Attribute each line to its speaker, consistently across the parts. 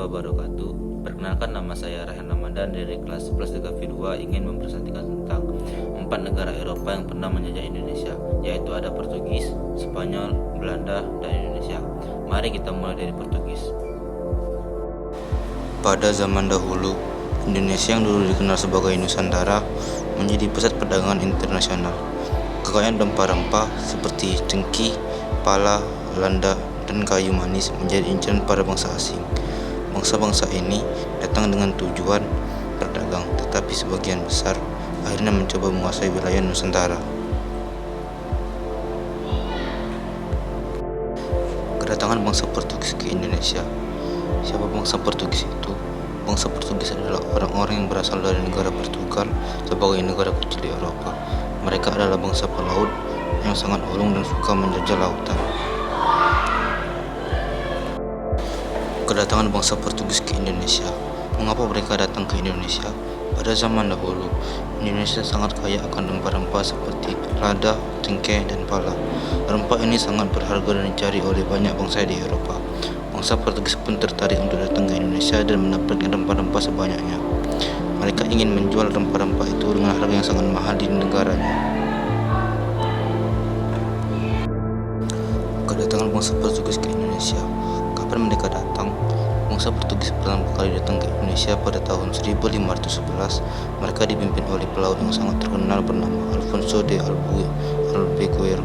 Speaker 1: warahmatullahi wabarakatuh. Perkenalkan, nama saya Raihan Ramadan dari kelas 11 3V2 ingin mempresentasikan tentang 4 negara Eropa yang pernah menjajah Indonesia, yaitu ada Portugis, Spanyol, Belanda, dan Indonesia. Mari kita mulai dari Portugis. Pada zaman dahulu, Indonesia yang dulu dikenal sebagai Nusantara menjadi pusat perdagangan internasional. Kekayaan rempah-rempah seperti cengkih, pala, lada, dan kayu manis menjadi incaran para bangsa asing. Bangsa-bangsa ini datang dengan tujuan berdagang, tetapi sebagian besar akhirnya mencoba menguasai wilayah Nusantara. Kedatangan bangsa Portugis ke Indonesia. Siapa bangsa Portugis itu? Bangsa Portugis adalah orang-orang yang berasal dari negara Portugal sebagai negara kecil di Eropa. Mereka adalah bangsa pelaut yang sangat ulung dan suka menjajah lautan. Kedatangan bangsa Portugis ke Indonesia. Mengapa mereka datang ke Indonesia? Pada zaman dahulu, Indonesia sangat kaya akan rempah-rempah seperti lada, cengkeh, dan pala. Rempah ini sangat berharga dan dicari oleh banyak bangsa di Eropa. Bangsa Portugis pun tertarik untuk datang ke Indonesia dan mendapatkan rempah-rempah sebanyaknya. Mereka ingin menjual rempah-rempah itu dengan harga yang sangat mahal di negaranya. Kedatangan bangsa Portugis ke Indonesia. Kapan mereka datang? Bangsa Portugis pertama kali datang ke Indonesia pada tahun 1511. Mereka dipimpin oleh pelaut yang sangat terkenal bernama Alfonso de Albuquerque.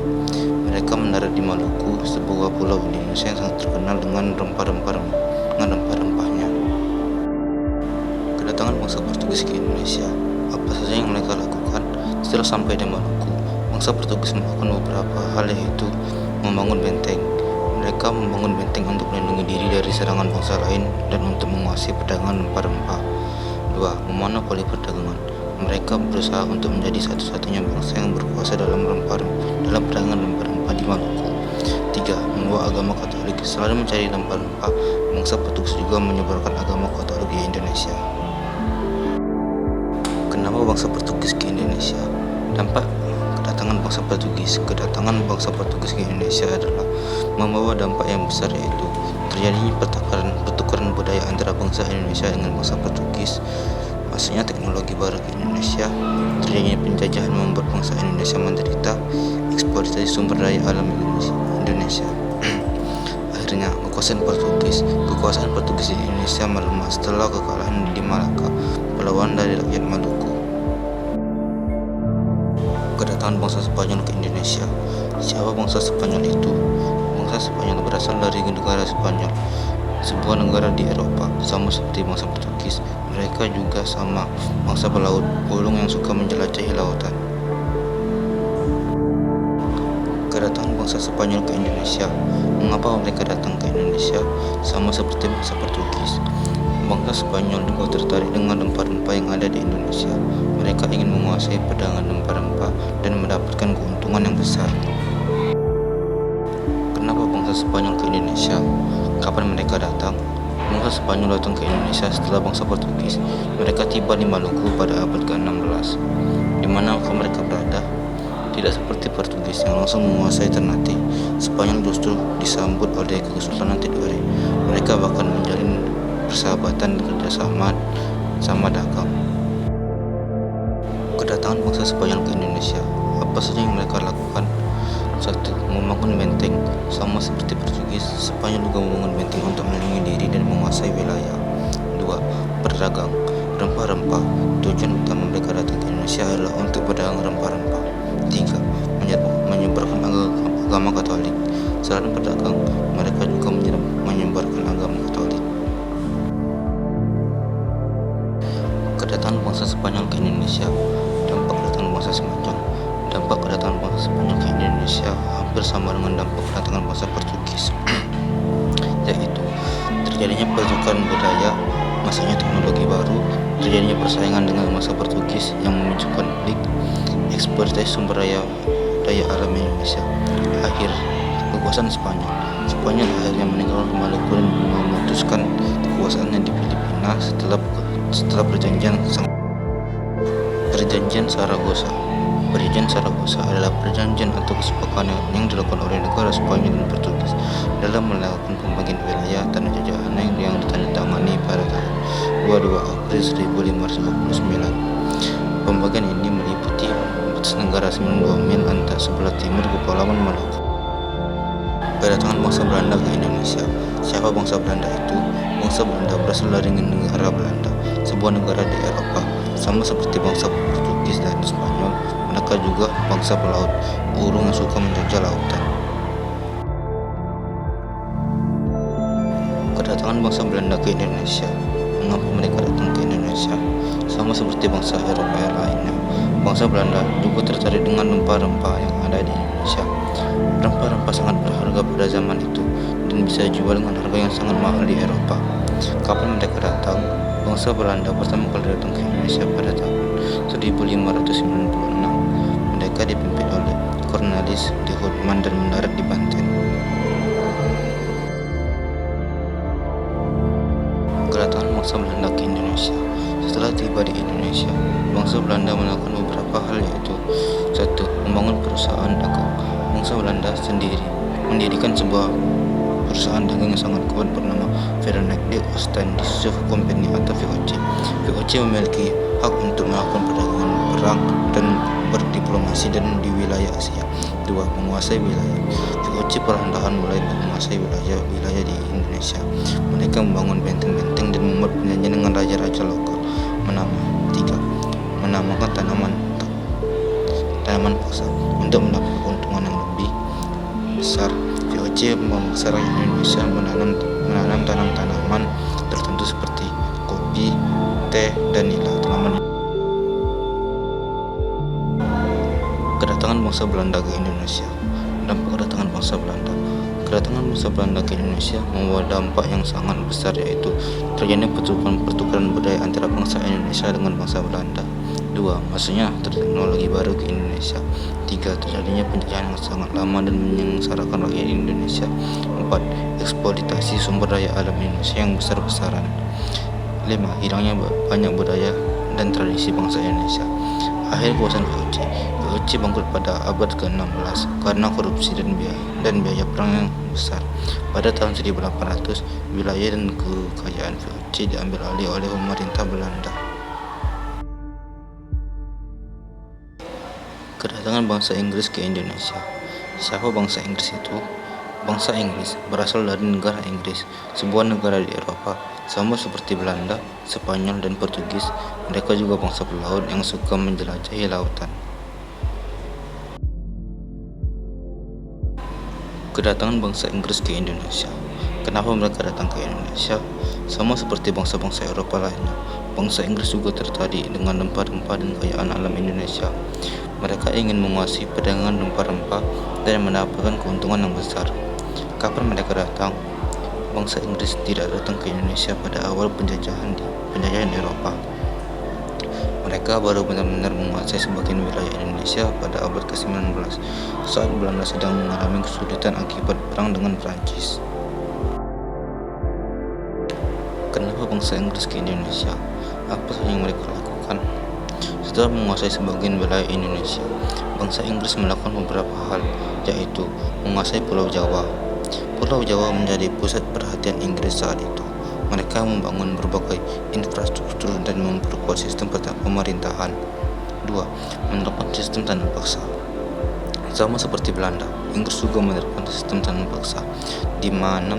Speaker 1: Mereka mendarat di Maluku, sebuah pulau di Indonesia yang sangat terkenal dengan rempah-rempahnya. Kedatangan bangsa Portugis ke Indonesia. Apa saja yang mereka lakukan? Setelah sampai di Maluku, bangsa Portugis melakukan beberapa hal, yaitu membangun benteng. Mereka membangun benteng untuk melindungi diri dari serangan bangsa lain dan untuk menguasai perdagangan rempah-rempah. 2. Memonopoli perdagangan. Mereka berusaha untuk menjadi satu-satunya bangsa yang berkuasa dalam perdagangan rempah-rempah di Maluku. 3. Membawa agama Katolik. Selain mencari rempah-rempah, bangsa Portugis juga menyebarkan agama Katolik di Indonesia. Kenapa bangsa Portugis ke Indonesia? Dampak kedatangan bangsa Portugis. Kedatangan bangsa Portugis ke Indonesia adalah membawa dampak yang besar, yaitu terjadinya pertukaran budaya antara bangsa Indonesia dengan bangsa Portugis. Maksudnya teknologi baru ke Indonesia, terjadinya penjajahan membuat bangsa Indonesia menderita eksploitasi sumber daya alam Indonesia. Akhirnya kekuasaan Portugis di Indonesia melemah setelah kekalahan di Malaka, perlawanan dari rakyat Maluku. Kedatangan bangsa Spanyol ke Indonesia. Siapa bangsa Spanyol itu? Bangsa Spanyol berasal dari negara Spanyol, sebuah negara di Eropa. Sama seperti bangsa Portugis, mereka juga sama bangsa pelaut ulung yang suka menjelajahi lautan. Kedatangan bangsa Spanyol ke Indonesia. Mengapa mereka datang ke Indonesia? Sama seperti bangsa Portugis, bangsa Spanyol juga tertarik dengan rempah-rempah yang ada di Indonesia. Mereka ingin menguasai perdagangan rempah-rempah dan mendapatkan keuntungan yang besar. Kenapa bangsa Spanyol ke Indonesia? Kapan mereka datang? Bangsa Spanyol datang ke Indonesia setelah bangsa Portugis. Mereka tiba di Maluku pada abad ke-16. Di mana mereka berada? Tidak seperti Portugis yang langsung menguasai Ternate, Spanyol justru disambut oleh Kesultanan Tidore. Mereka bahkan menjalin persahabatan dan kerjasama sama dagang. Kedatangan bangsa Spanyol ke Indonesia. Apa saja yang mereka lakukan? 1. Membangun benteng. Sama seperti Portugis, Spanyol juga membangun benteng untuk melindungi diri dan menguasai wilayah. 2. Berdagang rempah-rempah. Tujuan utama mereka datang ke Indonesia adalah untuk berdagang rempah-rempah. 3. Menyebarkan agama Katolik. Selain berdagang, mereka juga menyebarkan agama Katolik. Kedatangan bangsa Spanyol ke Indonesia. Dampak kedatangan bangsa Spanyol. Dampak kedatangan bangsa Spanyol ke Indonesia hampir sama dengan dampak kedatangan bangsa Portugis, yaitu terjadinya pertukaran budaya, masuknya teknologi baru, terjadinya persaingan dengan bangsa Portugis yang memicu konflik, eksploitasi sumber daya alam Indonesia. Akhir kekuasaan Spanyol. Spanyol akhirnya meninggalkan Maluku dan memutuskan kekuasaannya di Filipina setelah Perjanjian Saragossa. Perjanjian Saragossa adalah perjanjian atau kesepakatan yang dilakukan oleh negara Spanyol dan Portugis dalam melakukan pembagian wilayah tanah jajahan yang ditandatangani 2 April 1529. Pembagian ini meliputi batas negara 92 mil antara sebelah timur Kepulauan Maluku. Kedatangan bangsa Belanda ke Indonesia. Siapa bangsa Belanda itu? Bangsa Belanda berasal dari negara Belanda, sebuah negara di Eropa. Sama seperti bangsa Portugis dan Spanyol, mereka juga bangsa pelaut, burung yang suka menjajah lautan. Kedatangan bangsa Belanda ke Indonesia. Mengapa mereka datang ke Indonesia? Sama seperti bangsa Eropa yang lainnya, bangsa Belanda juga tertarik dengan rempah-rempah yang ada di Indonesia. Rempah-rempah sangat berharga pada zaman itu dan bisa dijual dengan harga yang sangat mahal di Eropa. Kapan mereka datang? Bangsa Belanda pertama kali datang ke Indonesia pada tahun 1596. Mereka dipimpin oleh Cornelis de Houtman dan mendarat di Banten. Kedatangan bangsa Belanda ke Indonesia. Setelah tiba di Indonesia, bangsa Belanda melakukan beberapa hal, yaitu 1. Membangun perusahaan dagang. Bangsa Belanda sendiri mendirikan sebuah perusahaan dagang yang sangat kuat bernama Verenigde de Oost-Indische Compagnie atau VOC. VOC memiliki hak untuk melakukan perdagangan, perang, dan berdiplomasi dan di wilayah Asia. 2. Menguasai wilayah. VOC perlahan-lahan mulai menguasai wilayah di Indonesia. Mereka membangun benteng-benteng dan membuat perjanjian dengan raja-raja lokal. 3. Menamakan tanaman paksa. Untuk mendapat keuntungan yang lebih besar, VOC memaksa rakyat Indonesia menanam tanaman tertentu seperti kopi, teh, dan nila. Kedatangan bangsa Belanda ke Indonesia. Dampak kedatangan bangsa Belanda. Kedatangan bangsa Belanda ke Indonesia membawa dampak yang sangat besar, yaitu terjadinya pertukaran budaya antara bangsa Indonesia dengan bangsa Belanda. 2. Masuknya teknologi baru ke Indonesia. 3. Terjadinya penjajahan yang sangat lama dan menyengsarakan rakyat Indonesia. 4. Eksploitasi sumber daya alam Indonesia yang besar-besaran. 5. Hilangnya banyak budaya dan tradisi bangsa Indonesia. Akhir kekuasaan VOC. VOC bangkrut pada abad ke-16 karena korupsi dan biaya perang yang besar. Pada tahun 1800, wilayah dan kekayaan VOC diambil alih oleh pemerintah Belanda. Kedatangan bangsa Inggris ke Indonesia. Siapa bangsa Inggris itu? Bangsa Inggris berasal dari negara Inggris, sebuah negara di Eropa. Sama seperti Belanda, Spanyol, dan Portugis, mereka juga bangsa pelaut yang suka menjelajahi lautan. Kedatangan bangsa Inggris ke Indonesia. Kenapa mereka datang ke Indonesia? Sama seperti bangsa-bangsa Eropa lainnya, bangsa Inggris juga tertarik dengan rempah-rempah dan kekayaan alam Indonesia. Mereka ingin menguasai perdagangan rempah-rempah dan mendapatkan keuntungan yang besar. Kapan mereka datang? Bangsa Inggris tidak datang ke Indonesia pada awal penjajahan Eropa. Mereka baru benar-benar menguasai sebagian wilayah Indonesia pada abad ke-19 saat Belanda sedang mengalami kesulitan akibat perang dengan Prancis. Kenapa bangsa Inggris ke Indonesia? Apa saja yang mereka lakukan? Setelah menguasai sebagian wilayah Indonesia, bangsa Inggris melakukan beberapa hal, yaitu menguasai Pulau Jawa. Pulau Jawa menjadi pusat perhatian Inggris saat itu. Mereka membangun berbagai infrastruktur dan memperkuat sistem pemerintahan. 2. Menerapkan sistem tanam paksa. Sama seperti Belanda, Inggris juga menerapkan sistem tanam paksa, di mana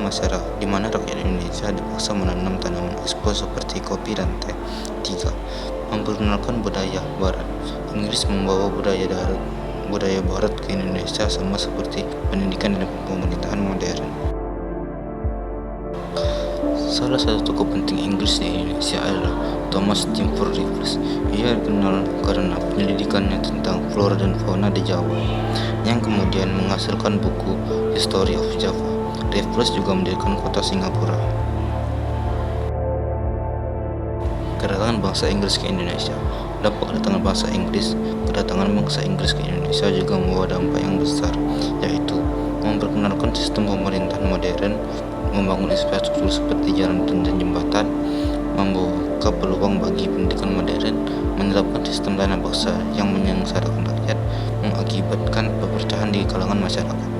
Speaker 1: rakyat Indonesia dipaksa menanam tanaman ekspor seperti kopi dan teh. 3. Memperkenalkan budaya Barat. Inggris membawa budaya Barat ke Indonesia, sama seperti pendidikan dan pemerintahan modern. Salah satu tokoh penting Inggris di Indonesia adalah Thomas Stamford Raffles. Ia dikenal karena penyelidikannya tentang flora dan fauna di Jawa, yang kemudian menghasilkan buku History of Java. Raffles juga mendirikan kota Singapura. Kedatangan bangsa Inggris ke Indonesia. Dampak kedatangan bangsa Inggris ke Indonesia juga membawa dampak yang besar, yaitu memperkenalkan sistem pemerintahan modern, membangun infrastruktur seperti jalan dan jembatan, membuka peluang bagi pendidikan modern, menerapkan sistem dana paksa yang menyengsarakan rakyat, mengakibatkan perpecahan di kalangan masyarakat.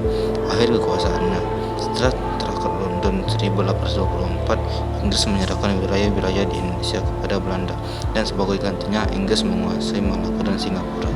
Speaker 1: Akhir kekuasaannya. Setelah terakhir tahun 1824, Inggris menyerahkan wilayah-wilayah di Indonesia kepada Belanda, dan sebagai gantinya Inggris menguasai Malaka dan Singapura.